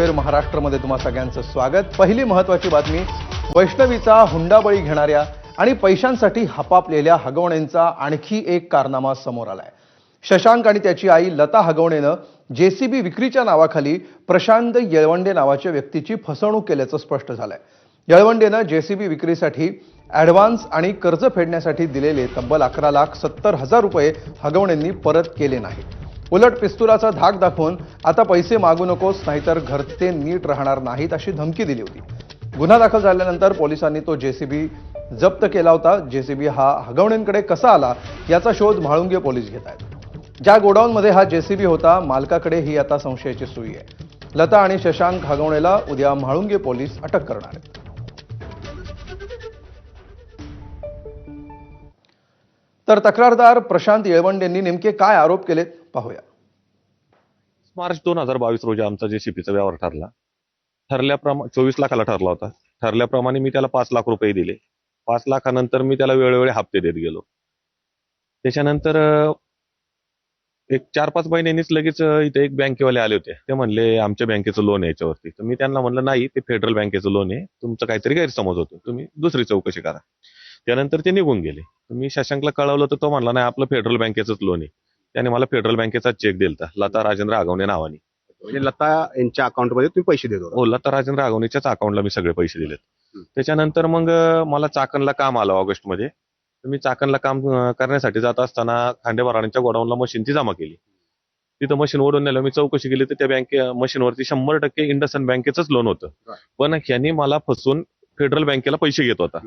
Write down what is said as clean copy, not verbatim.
Affair महाराष्ट्रमध्ये तुम्हा सगळ्यांचं स्वागत। पहिली महत्त्वाची बातमी, वैष्णवीचा हुंडाबळी घेणाऱ्या आणि पैशांसाठी हपापलेल्या हगवणेंचा आणखी एक कारनामा समोर आलाय। शशांक आणि त्याची आई लता हगवणेनं जेसीबी विक्रीच्या नावाखाली प्रशांत येळवंडे नावाच्या व्यक्तीची फसवणूक केल्याचं स्पष्ट झालंय। येळवंडेनं जेसीबी विक्रीसाठी ॲडव्हान्स आणि कर्ज फेडण्यासाठी दिलेले तब्बल 11,70,000 रुपये हगवणेंनी परत केले नाहीत। उलट पिस्तुलाचा धाक दाखवून आता पैसे मागू नकोस नाहीतर घरचे नीट राहणार नाहीत अशी धमकी दिली होती। गुन्हा दाखल झाल्यानंतर पोलिसांनी तो जेसीबी जप्त केला होता। जेसीबी हा हगवणेंकडे कसा आला याचा शोध म्हाळुंगे पोलीस घेत आहेत। ज्या गोडाऊनमध्ये हा जेसीबी होता मालकाकडे ही आता संशयाची सुई आहे। लता आणि शशांक हगवणेला उद्या म्हाळुंगे पोलीस अटक करणार आहेत। तर तक्रारदार प्रशांत येळवंडेंनी नेमके काय आरोप केलेत पाहूया। मार्च 2022 रोजी आमचा जेसीबीचा व्यवहार ठरला। ठरल्याप्रमाणे 24 लाखाला ठरला होता। ठरल्याप्रमाणे मी त्याला 5 लाख रुपये दिले। 5 लाखानंतर मी त्याला वेळोवेळी हप्ते देत गेलो। त्याच्यानंतर एक 4-5 महिन्यांनीच लगेच इथे एक बँकेवाले आले होते। ते म्हणले आमच्या बँकेचं लोन आहे याच्यावरती। तर मी त्यांना म्हणलं नाही, ते फेडरल बँकेचं लोन आहे, तुमचं काहीतरी गैरसमज होतो, तुम्ही दुसरी चौकशी करा। त्यानंतर ते निघून गेले। मी शशांकला कळवलं तर तो म्हणला नाही, आपलं फेडरल बँकेचंच लोन आहे। त्याने मला फेडरल बँकेचा चेक दिलता लता राजेंद्र आगवणे नावाने। म्हणजे लता यांच्या अकाउंटमध्ये तुम्ही पैसे देत होता? हो, लता राजेंद्र आगवणेच्याच अकाउंटला मी सगळे पैसे दिलेत। त्याच्यानंतर मग मला चाकणला काम आलं ऑगस्टमध्ये। तर मी चाकणला काम करण्यासाठी जात असताना खांडेबारांच्या गोडाऊनला मशीनची जमा केली। तिथं मशीन ओढून नेलं। मी चौकशी केली तर त्या मशीनवरती 100% इंडसइंड बँकेचंच लोन होतं। पण ह्यांनी मला फसवून फेडरल बँकेला पैसे घेत होता।